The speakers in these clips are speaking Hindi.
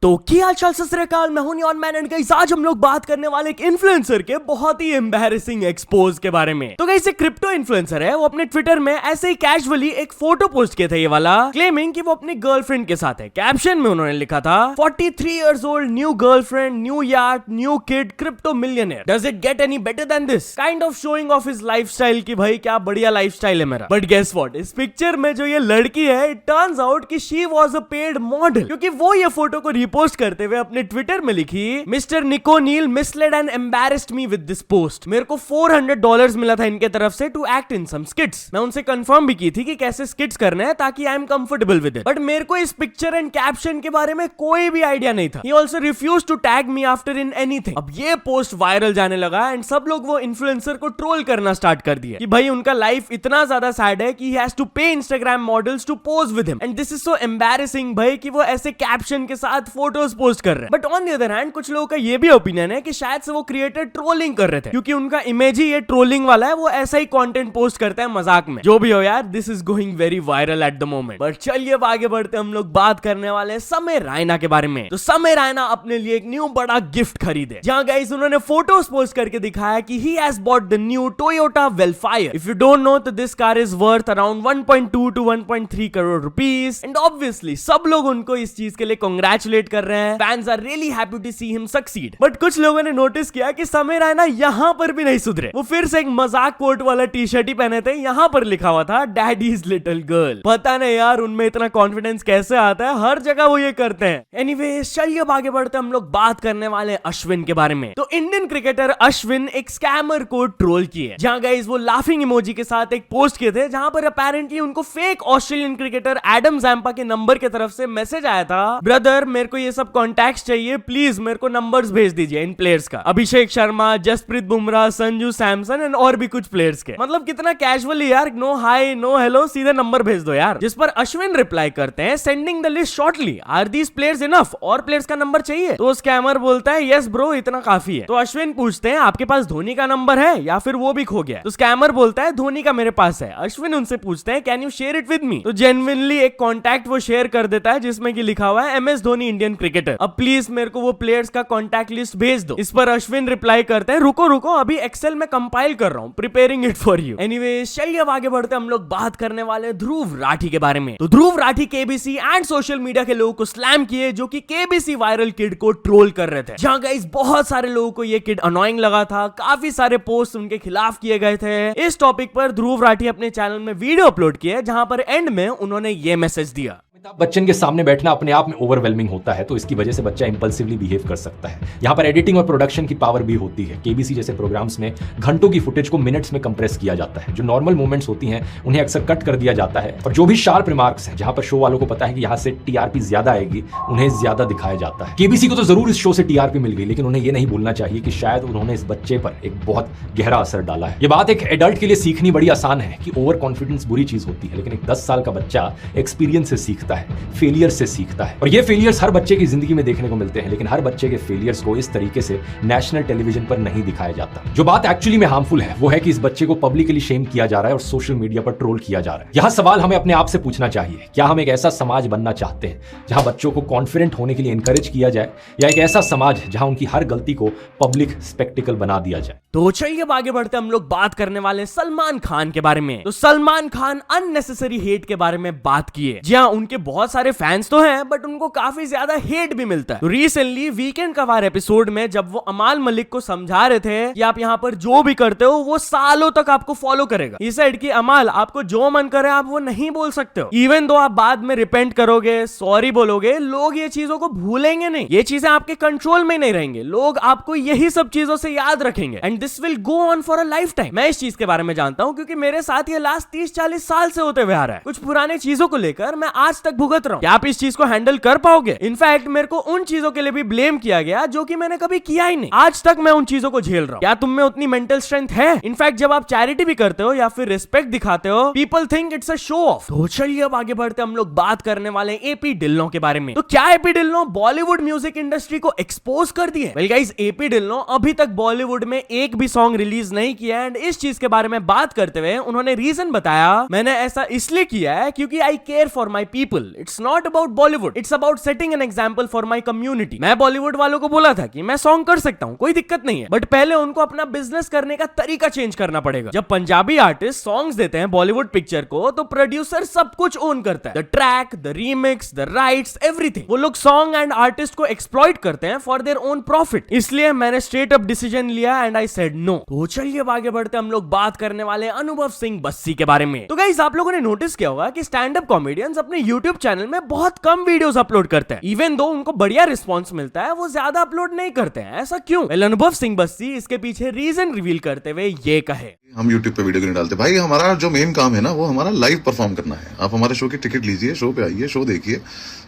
तो क्या हाल सत श्री अकाल, मैं हूं नियॉन मैन एंड गाइस आज हम लोग बात करने वाले एक इन्फ्लुएंसर के बहुत ही एम्बैरेसिंग एक्सपोज के बारे में। तो गाइस एक क्रिप्टो इन्फ्लुएंसर है, वो अपने ट्विटर में ऐसे ही कैजुअली एक फोटो पोस्ट किया था ये वाला, क्लेमिंग कि वो अपनी गर्लफ्रेंड के साथ है। कैप्शन में उन्होंने लिखा था 43 years old, new girlfriend, new yard, new kid, crypto millionaire, does it get any better than this? Kind of showing off his lifestyle कि भाई क्या बढ़िया लाइफस्टाइल है मेरा। बट गेस व्हाट, इस पिक्चर में जो ये लड़की है, इट टर्न्स आउट कि she was a paid model, क्योंकि वो ये फोटो को रिपोस्ट करते हुए अपने ट्विटर में लिखी, mister Nico Neil misled and embarrassed me with this post. मेरे को $400 मिला था इनके तरफ से टू एक्ट इन सम स्किट्स। मैं उनसे कंफर्म भी की थी कि कैसे स्किट्स करने हैं ताकि I am comfortable with it, but मेरे को इस पिक्चर एंड कैप्शन के बारे में कोई भी आइडिया नहीं था। He also refused to tag me after in anything. अब ये पोस्ट वायरल जाने लगा एंड सब लोग वो इन्फ्लुएंसर को ट्रोल करना स्टार्ट कर दिया कि भाई उनका लाइफ इतना ज्यादा सैड है कि he has to pay Instagram models to pose with him and this is so embarrassing भाई कि वो ऐसे कैप्शन के साथ फोटोज पोस्ट कर रहे हैं। But on the other hand कुछ लोगों का ये भी ओपिनियन है कि शायद से वो क्रिएटर ट्रोलिंग कर रहे थे, क्योंकि उनका इमेज ही ये ट्रोलिंग वाला है, वो ऐसा ही कंटेंट पोस्ट करता है मजाक में। जो भी हो यार, this is going very viral at the moment. But चलिए अब आगे बढ़ते, हम लोग बात करने वाले हैं समय रायना के बारे में। तो समय रायना अपने लिए एक न्यू बड़ा गिफ्ट खरीदे, जहां गाइस उन्होंने फोटोज पोस्ट करके दिखाया कि he has bought the new Toyota Vellfire. If you don't know तो this car is worth around 1.2 to 1.3 crore rupees and obviously सब लोग उनको इस चीज के लिए कांग्रेचुलेट कर रहे हैं। Fans are really happy to see him succeed. But कुछ लोगों ने नोटिस किया कि समय रायना यहां पर भी नहीं सुधरे। वो फिर से एक मजाक कोट वाला टी शर्ट ही पहने थे, यहां पर लिखा हुआ था डैडीज लिटिल गर्ल। पता नहीं यार उनमें इतना कॉन्फिडेंस कैसे आता है, हर जगह वो ये करते हैं। एनीवे चलिए अब आगे बढ़ते, हम लोग बात करने वाले अश्विन के बारे में। तो इंडियन क्रिकेटर अश्विन एक स्कैमर को ट्रोल किए, जहां गाइस वो लाफिंग इमोजी के साथ एक पोस्ट किए थे, जहां पर अपेरेंटली उनको fake Australian cricketer Adam Zampa के नंबर की तरफ से मैसेज आया था, ब्रदर मेरे को ये सब कॉन्टैक्ट चाहिए, प्लीज मेरे को नंबर्स भेज दीजिए इन प्लेयर्स का, अभिषेक शर्मा, जसप्रीत बुमराह, संजू सैमसन एंड और भी कुछ प्लेयर्स के। मतलब कितना कैजुअली यार, नो हाई नो हेलो, सीधे नंबर भेज दो यार। जिस पर अश्विन रिप्लाई करते हैं, sending the list shortly, are these players enough, और प्लेयर्स का नंबर चाहिए? तो स्कैमर बोलता है यस ब्रो इतना काफी है। तो अश्विन पूछते हैं आपके पास धोनी का नंबर है या फिर वो भी खो गया? तो स्कैमर बोलता है धोनी का मेरे पास है। अश्विन उनसे पूछते हैं can you share it with me? तो जेन्युइनली एक कॉन्टैक्ट वो शेयर कर देता है जिसमें कि लिखा हुआ है MS धोनी इंडियन क्रिकेटर, अब प्लीज मेरे को वो प्लेयर्स का कॉन्टैक्ट लिस्ट भेज दो। इस पर अश्विन रिप्लाई करते हैं रुको रुको अभी एक्सेल में कंपाइल कर रहा हूँ, preparing it for you. Anyway चलिए अब आगे बढ़ते, हम लोग बात करने वाले ध्रुव राठी के बारे में। तो Dhruv Rathee KBC and social media के लोगों को स्लैम किए जो कि KBC वायरल किड को ट्रोल कर रहे थे, जहां गाइस बहुत सारे लोगों को ये किड अनोइंग लगा था, काफी सारे पोस्ट उनके खिलाफ किए गए थे। इस टॉपिक पर ध्रुव राठी अपने चैनल में वीडियो अपलोड किए, जहां पर एंड में उन्होंने ये मैसेज दिया, अमिताभ बच्चन के सामने बैठना अपने आप में ओवरवेलमिंग होता है, तो इसकी वजह से बच्चा इंपल्सिवली बिहेव कर सकता है। यहाँ पर एडिटिंग और प्रोडक्शन की पावर भी होती है। KBC जैसे प्रोग्राम्स में घंटों की फुटेज को मिनट्स में कंप्रेस किया जाता है। जो नॉर्मल मूवमेंट्स होती हैं उन्हें अक्सर कट कर दिया जाता है, और जो भी शार्प रिमार्क्स हैं जहां पर शो वालों को पता है कि यहाँ से TRP ज्यादा आएगी, उन्हें ज्यादा दिखाया जाता है। KBC को तो जरूर इस शो से TRP मिल गई, लेकिन उन्हें यह नहीं भूलना चाहिए कि शायद उन्होंने इस बच्चे पर एक बहुत गहरा असर डाला है। ये बात एक एडल्ट के लिए सीखनी बड़ी आसान है कि ओवर कॉन्फिडेंस बुरी चीज होती है, लेकिन एक 10 साल का बच्चा एक्सपीरियंस से सीखता है, फेलियर से सीखता है। और ये फेलियर्स हर बच्चे की जिंदगी में देखने को मिलते हैं, लेकिन हर बच्चे के फेलियर्स को इस तरीके से नेशनल टेलीविजन पर नहीं दिखाया जाता। जो बात एक्चुअली में हार्मफुल है वो है कि इस बच्चे को पब्लिकली शेम किया जा रहा है और सोशल मीडिया पर ट्रोल किया जा रहा है। यह सवाल हमें अपने आप से पूछना चाहिए, क्या हम एक ऐसा समाज बनना चाहते हैं जहां बच्चों को कॉन्फिडेंट होने के लिए एनकरेज किया जाए, या एक ऐसा समाज जहां उनकी हर गलती को पब्लिक स्पेक्टिकल बना दिया जाए? तो चलिए अब आगे बढ़ते, हम लोग बात करने वाले सलमान खान के बारे में। तो सलमान खान अननेसेसरी हेट के बारे में बात किए। जी हाँ, उनके बहुत सारे फैंस तो हैं, बट उनको काफी ज्यादा हेट भी मिलता है। तो रिसेंटली वीकेंड का वार एपिसोड में जब वो अमाल मलिक को समझा रहे थे कि आप यहाँ पर जो भी करते हो वो सालों तक आपको फॉलो करेगा, इस साइड की अमाल आपको जो मन करे आप वो नहीं बोल सकते हो, इवन दो आप बाद में रिपेंट करोगे, सॉरी बोलोगे, लोग ये चीजों को भूलेंगे नहीं, ये चीजें आपके कंट्रोल में नहीं रहेंगे, लोग आपको यही सब चीजों से याद रखेंगे and this will go on for a life time. मैं इस चीज के बारे में जानता हूँ क्योंकि मेरे साथ ये लास्ट 30-40 साल से होते हुए आ रहा है। कुछ पुराने चीजों को लेकर मैं आज तक भुगत रहा हूँ। क्या आप इस चीज को हैंडल कर पाओगे? इनफैक्ट मेरे को उन चीजों के लिए भी ब्लेम किया गया जो कि मैंने कभी किया ही नहीं, आज तक मैं उन चीजों को झेल रहा हूँ। क्या तुम में उतनी मेंटल स्ट्रेंथ है? इनफैक्ट जब आप चैरिटी भी करते हो या फिर रिस्पेक्ट दिखाते हो, people think it's a show off. तो चलिए अब आगे बढ़ते, हम लोग बात करने वाले AP ढिल्लों के बारे में। तो क्या AP Dhillon Bollywood music industry को एक्सपोज कर दिए? वेल गाइस, AP ढिल्लों अभी तक बॉलीवुड में एक भी सॉन्ग रिलीज नहीं किया एंड इस चीज के बारे में बात करते हुए उन्होंने रीजन बताया, मैंने ऐसा इसलिए किया है क्योंकि I care for my people. Simple, it's not about Bollywood, it's about setting an example for my community. मैं बॉलीवुड वालों को बोला था कि मैं सॉन्ग कर सकता हूं, कोई दिक्कत नहीं है, बट पहले उनको अपना बिजनेस करने का तरीका चेंज करना पड़ेगा। जब पंजाबी आर्टिस्ट सॉन्ग्स देते हैं बॉलीवुड पिक्चर को, तो प्रोड्यूसर सब कुछ ओन करता है, the track, the remix, the rights, everything. वो लोग सॉन्ग एंड आर्टिस्ट को एक्सप्लॉइट करते हैं फॉर देयर ओन प्रॉफिट। इसलिए मैंने स्ट्रेट अप डिसीजन लिया एंड आई सेड नो। तो चलिए आगे बढ़ते हम लोग बात करने वाले अनुभव सिंह बस्सी के बारे में। तो गाइस, आप लोगों ने नोटिस किया होगा कि स्टैंड अप कॉमेडियंस अपने यूट्यूब चैनल में बहुत कम वीडियोस अपलोड करते हैं। इवन दो उनको बढ़िया रिस्पॉन्स मिलता है, वो ज्यादा अपलोड नहीं करते हैं। ऐसा क्यों? अनुभव सिंह बस्सी इसके पीछे रीजन रिवील करते हुए ये कहे, हम YouTube पे वीडियो क्यों नहीं डालते भाई? हमारा जो मेन काम है ना, वो हमारा लाइव परफॉर्म करना है। आप हमारे शो की टिकट लीजिए, शो पे आइए, शो देखिए,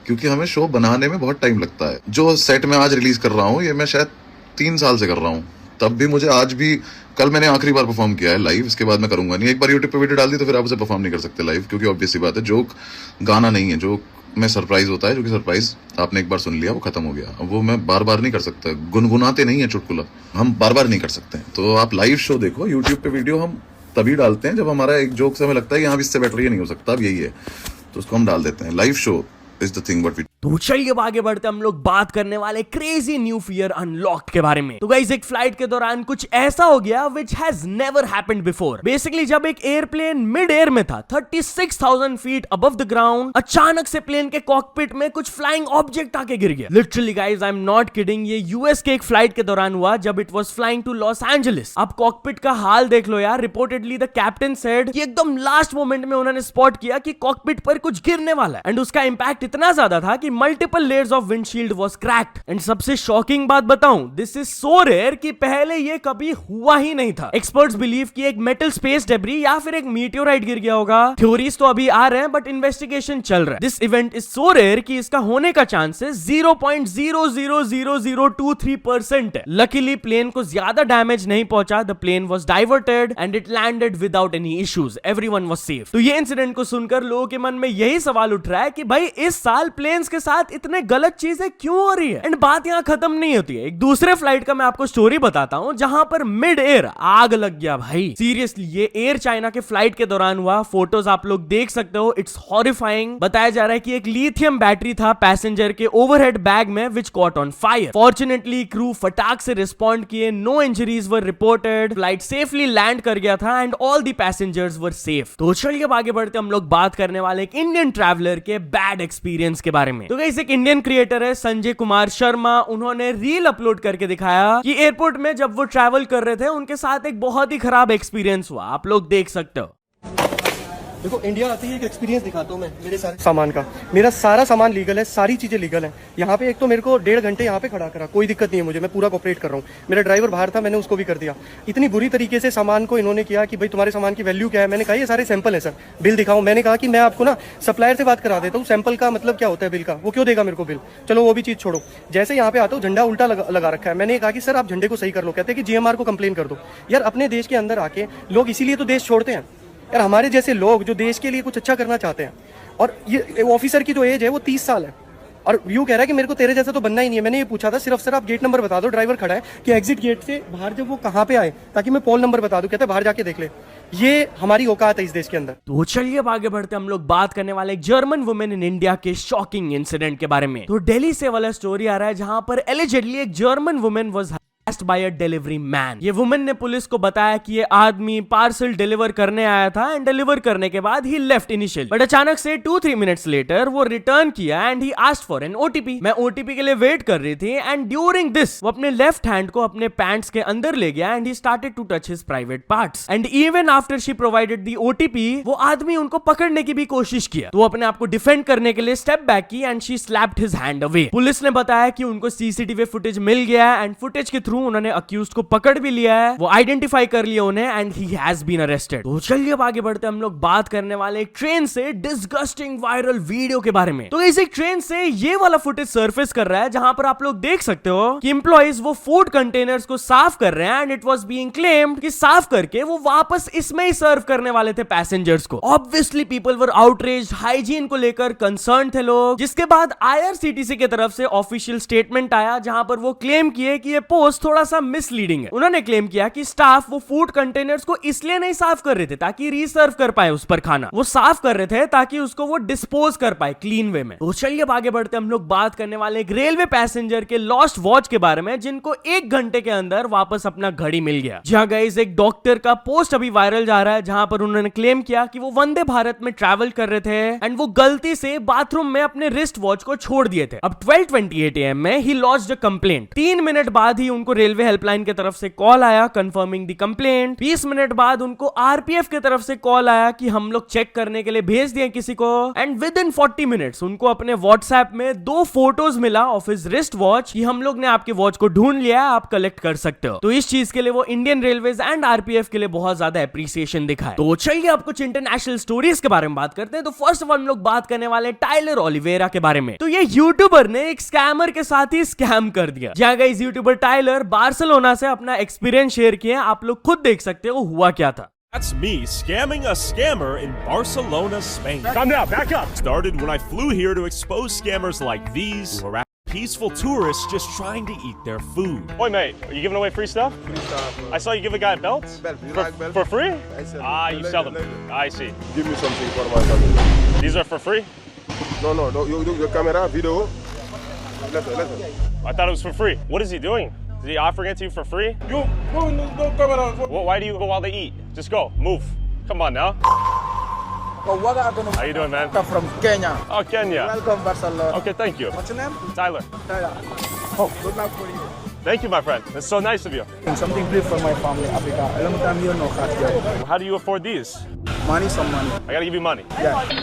क्योंकि हमें शो बनाने में बहुत टाइम लगता है। जो सेट में आज रिलीज कर रहा हूँ, ये मैं शायद 3 साल से कर रहा हूँ। तब भी मुझे आज भी, कल मैंने आखिरी बार परफॉर्म किया है लाइव, इसके बाद मैं करूंगा नहीं। एक बार यूट्यूब पे वीडियो डाल दी तो फिर आप उसे परफॉर्म नहीं कर सकते लाइव, क्योंकि ऑब्वियस सी बात है, जोक गाना नहीं है, जोक में सरप्राइज होता है, जो कि सरप्राइज आपने एक बार सुन लिया, वो खत्म हो गया। अब वो मैं बार बार नहीं कर सकता, गुनगुनाते नहीं है चुटकुला, हम बार बार नहीं कर सकते। तो आप लाइव शो देखो। यूट्यूब पे वीडियो हम तभी डालते हैं जब हमारा एक जोक से हमें लगता है कि यहाँ इससे बेटर ये नहीं हो सकता, अब यही है, तो उसको हम डाल देते हैं। Live show is the thing what we. तो चलिए आगे बढ़ते हम लोग बात करने वाले क्रेजी न्यू फियर अनलॉक्ड के बारे में। तो गाइस, एक फ्लाइट के दौरान कुछ ऐसा हो गया which has never happened before. Basically जब एक एयरप्लेन मिड एयर में था 36,000 फीट अबव द ग्राउंड, अचानक से प्लेन के कॉकपिट में कुछ फ्लाइंग ऑब्जेक्ट आके गिर गया। Literally guys, I am not kidding, ये यूएस के एक फ्लाइट के दौरान हुआ जब it was flying to Los Angeles. अब कॉकपिट का हाल देख लो यार। रिपोर्टेडली द कैप्टन सेड कि एकदम लास्ट मोमेंट में उन्होंने स्पॉट किया कि कॉकपिट पर कुछ गिरने वाला है, एंड उसका इंपैक्ट इतना ज्यादा था कि multiple layers of windshield was cracked. And सबसे शॉकिंग बात बताऊं, दिस इज सो रेयर कि पहले ये कभी हुआ ही नहीं था। एक्सपर्ट्स बिलीव कि एक मेटल स्पेस डेब्री या फिर एक मीटियोराइट गिर गया होगा। थ्योरीज तो अभी आ रहे हैं, बट इन्वेस्टिगेशन चल रहा है। This event is so rare कि इसका होने का चांसेस 0.0000023% है। लकीली प्लेन को ज्यादा डैमेज नहीं पहुंचा। The plane was diverted and it landed without any issues. Everyone was safe. तो ये इंसिडेंट को सुनकर लोगों के मन में यही सवाल उठ रहा है कि भाई इस साल प्लेन्स के साथ इतने गलत चीजें क्यों हो रही है? एंड बात यहाँ खत्म नहीं होती है। एक दूसरे फ्लाइट का मैं आपको स्टोरी बताता हूँ जहां पर मिड एयर आग लग गया भाई। सीरियसली, ये एयर चाइना के फ्लाइट के दौरान हुआ। फोटोज आप लोग देख सकते हो, इट्स हॉरिफाइंग। बताया जा रहा है कि एक लिथियम बैटरी था पैसेंजर के ओवरहेड बैग में which caught on fire. Fortunately crew फटाक से रिस्पॉन्ड किए, no injuries were reported, flight safely land कर गया था and all the passengers were safe. तो चलिए अब आगे बढ़ते हम लोग बात करने वाले एक इंडियन ट्रैवलर के बैड एक्सपीरियंस के बारे में। तो गाइस, एक इंडियन क्रिएटर है संजय कुमार शर्मा। उन्होंने रील अपलोड करके दिखाया कि एयरपोर्ट में जब वो ट्रैवल कर रहे थे उनके साथ एक बहुत ही खराब एक्सपीरियंस हुआ। आप लोग देख सकते हो। देखो, इंडिया आते ही एक एक्सपीरियंस दिखाता हूँ मैं मेरे सारे सामान का। मेरा सारा सामान लीगल है, सारी चीज़ें लीगल हैं। यहाँ पे एक तो मेरे को 1.5 घंटे यहाँ पे खड़ा करा, कोई दिक्कत नहीं है मुझे, मैं पूरा कोऑपरेट कर रहा हूँ। मेरा ड्राइवर बाहर था, मैंने उसको भी कर दिया। इतनी बुरी तरीके से सामान को इन्होंने किया कि भाई तुम्हारे सामान की वैल्यू क्या है। मैंने कहा ये सारे सैंपल है सर, बिल दिखाऊँ। मैंने कहा कि मैं आपको ना सप्लायर से बात करा देता हूँ, सैंपल का मतलब क्या होता है बिल का, वो क्यों देगा मेरे को बिल। चलो वो भी चीज़ छोड़ो। जैसे यहाँ पे आता हूँ, झंडा उल्टा लगा रखा है। मैंने कहा कि सर आप झंडे को सही कर लो। कहते हैं कि GMR को कंप्लेन कर दो। यार अपने देश के अंदर आके लोग इसीलिए तो देश छोड़ते हैं यार, हमारे जैसे लोग जो देश के लिए कुछ अच्छा करना चाहते हैं। और ये ऑफिसर की जो एज है वो 30 साल है और यूँ कह रहा है कि मेरे को तेरे जैसा तो बनना ही नहीं है। मैंने ये पूछा था सिर्फ सर आप गेट नंबर बता दो, ड्राइवर खड़ा है कि एग्जिट गेट से बाहर जब वो कहाँ पे आए ताकि मैं पोल नंबर बता दूं। कहते बाहर जाके देख ले। ये हमारी औकात है इस देश के अंदर। तो चलिए अब आगे बढ़ते हम लोग बात करने वाले एक जर्मन वुमेन इन इंडिया के शॉकिंग इंसिडेंट के बारे में। तो दिल्ली से वाला स्टोरी आ रहा है जहां पर एलिजेडली एक German women was by a delivery man। ये वुमेन ने पुलिस को बताया कि ये आदमी पार्सल डिलीवर करने आया था एंड डिलीवर करने के बाद ही लेफ्ट इनिशियल, बट अचानक से 2-3 मिनट्स लेटर वो रिटर्न किया and he asked for an OTP। मैं OTP के लिए वेट कर रही थी एंड ड्यूरिंग दिस वो अपने लेफ्ट हैंड को अपने पैंट्स के अंदर ले गया and he started to touch his private parts and even after she provided the OTP वो आदमी उनको पकड़ने की भी कोशिश किया। तो अपने आप को डिफेंड करने के लिए स्टेप बैक की and she slapped his hand away. Police ने बताया कि उनको CCTV फुटेज मिल गया एंड फुटेज के थ्रू उन्होंने अक्यूज्ड को पकड़ भी लिया है, वो आइडेंटिफाई कर लिया उन्हें and he has been arrested. तो चलिए अब आगे बढ़ते हम लोग बात करने वाले एक ट्रेन से डिस्गस्टिंग वायरल वीडियो के बारे में। तो इसी ट्रेन से ये वाला फुटेज सरफेस कर रहा है जहां पर आप लोग देख सकते हो कि एम्प्लॉइज वो फूड कंटेनर्स को साफ कर रहे हैं and it was being claimed कि साफ करके वो वापस इसमें ही सर्व करने वाले थे पैसेंजर्स को। Obviously people were outraged, hygiene को लेकर कंसर्न थे लोग, जिसके बाद IRCTC की तरफ से ऑफिशियल स्टेटमेंट आया जहां पर वो क्लेम किए कि ये पोस्ट थोड़ा सा मिसलीडिंग है। उन्होंने क्लेम किया कि स्टाफ वो फूड कंटेनर्स को इसलिए नहीं साफ कर रहे थे ताकि रीसर्व कर पाए उस पर खाना, वो साफ कर रहे थे ताकि उसको वो डिस्पोज कर पाए क्लीन वे में। तो चलिए अब आगे बढ़ते हम लोग बात करने वाले एक रेलवे पैसेंजर के लॉस्ट वॉच के बारे में, जिनको 1 घंटे के अंदर वापस अपना घड़ी मिल गया। जहां गाइस एक डॉक्टर का पोस्ट अभी वायरल जा रहा है, जहां पर उन्होंने क्लेम किया कि वो वंदे भारत में ट्रैवल कर रहे थे एंड वो गलती से बाथरूम में अपने रिस्ट वॉच को छोड़ दिए थे। अब 12:28 AM में ही लॉन्च्ड अ कंप्लेंट। 3 मिनट बाद ही उनको रेलवे हेल्पलाइन की तरफ से कॉल आया कंफर्मिंग द कंप्लेंट। 20 मिनट बाद उनको आरपीएफ की तरफ से कॉल आया कि हम लोग चेक करने के लिए भेज दिए किसी को, एंड विद इन 40 मिनट्स उनको अपने व्हाट्सएप में 2 फोटोज मिला ऑफ हिज रिस्ट वॉच कि हम लोग ने आपके वॉच को ढूंढ लिया है, आप कलेक्ट कर सकते हो। तो इस चीज के लिए वो इंडियन रेलवेज एंड आरपीएफ के लिए बहुत ज्यादा एप्रिसिएशन दिखाए। तो चलिए अब कुछ इंटरनेशनल स्टोरीज के बारे में बात करते हैं। तो फर्स्ट ऑफ ऑल हम लोग बात करने वाले टाइलर ओलिवेरा के बारे में। तो ये यूट्यूबर ने एक स्कैमर के साथ ही स्कैम कर दिया। जहां गाइस यूट्यूबर टाइलर बार्सिलोना से अपना एक्सपीरियंस शेयर किए, आप लोग खुद देख सकते हो हुआ क्या था। That's me scamming a scammer in Barcelona, Spain. Calm down, back up. Started when I flew here to expose scammers like these who harass peaceful tourists just trying to eat their food. Oi, mate, are you giving away free stuff? Free stuff, bro. I saw you give a guy belts. Belt. You For, like belt? for free? I sell Ah, them. you Leather, sell them. leather. I see. Give me something for my family. These are for free? No, no, no. You do the camera, video. Listen. I thought it was for free. What is he doing? Is he offering it to you for free? You, no camera. Well, why do you go while they eat? Just go. Move. Come on now. Oh, what happened? How you doing, man? I'm from Kenya. Oh, Kenya. Welcome, Barcelona. Okay, thank you. What's your name? Tyler. Tyler. Oh, good luck for you. Thank you, my friend. It's so nice of you. Something brief for my family, Africa. A long time you know cat here. How do you afford these? Money, some money. I gotta give you money. Yeah.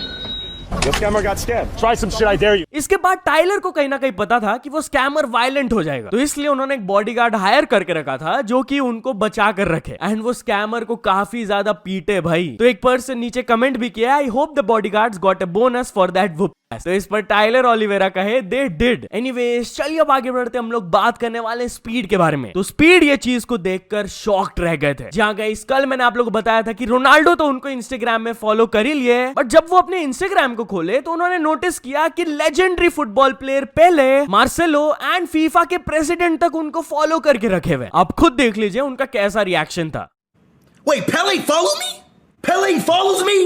Your scammer got scammed. Try some shit, I dare you. इसके बाद टाइलर को कहीं ना कहीं पता था कि वो स्कैमर वायलेंट हो जाएगा, तो इसलिए उन्होंने एक बॉडीगार्ड हायर करके रखा था जो कि उनको बचा कर रखे, एंड वो स्कैमर को काफी ज्यादा पीटे भाई। तो एक पर्सन नीचे कमेंट भी किया, I hope the bodyguards got a bonus for that whoop. तो इस पर टाइलर ओलिवेरा कहे दे डिड। एनीवेज चलिए अब आगे बढ़ते हम लोग बात करने वाले स्पीड के बारे में। तो स्पीड ये चीज को देखकर शॉक्ड रह गए थे। जहां गाइस कल मैंने आप लोगों को बताया था कि रोनाल्डो तो उनको इंस्टाग्राम में फॉलो कर ही लिए, बट जब वो अपने इंस्टाग्राम को खोले तो उन्होंने नोटिस किया कि legendary football player Pele, Marcelo and FIFA के प्रेसिडेंट तक उनको फॉलो करके रखे हुए। आप खुद देख लीजिए उनका कैसा रिएक्शन था। Wait, Pele follow me? Pele follows me?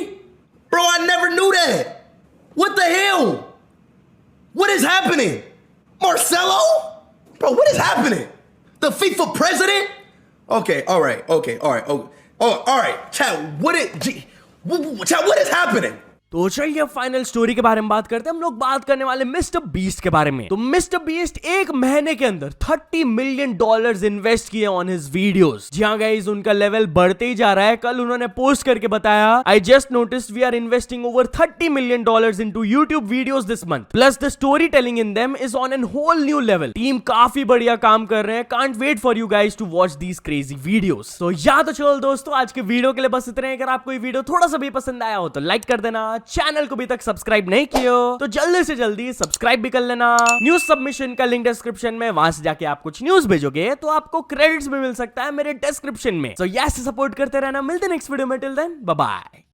Bro, I never knew that. What the hell? What is happening? Marcelo? Bro, what is happening? The FIFA president? Okay, all right. Oh, all right. Chat, what is happening? तो चलिए अब फाइनल स्टोरी के बारे में बात करते हैं। हम लोग बात करने वाले मिस्टर बीस्ट के बारे में। तो मिस्टर बीस्ट 1 महीने के अंदर $30 मिलियन इन्वेस्ट किए ऑन हिज वीडियोस। जहां गाइस उनका लेवल बढ़ते ही जा रहा है। कल उन्होंने पोस्ट करके बताया, I just noticed we are investing over $30 million into YouTube videos this month, plus the story telling in them is on an whole new level. Team काफी बढ़िया काम कर रहे हैं। Can't wait for you guys to watch these crazy videos. तो तो चलो दोस्तों, आज के वीडियो के लिए बस इतना ही। अगर आपको ये वीडियो थोड़ा सा भी पसंद आया हो तो लाइक कर देना, चैनल को अभी तक सब्सक्राइब नहीं किया हो तो जल्दी से जल्दी सब्सक्राइब भी कर लेना। न्यूज सबमिशन का लिंक डिस्क्रिप्शन में, वहां से जाके आप कुछ न्यूज भेजोगे तो आपको क्रेडिट्स भी मिल सकता है मेरे डिस्क्रिप्शन में। सो यस, सपोर्ट करते रहना। मिलते नेक्स्ट वीडियो में, टिल देन बाय बाय।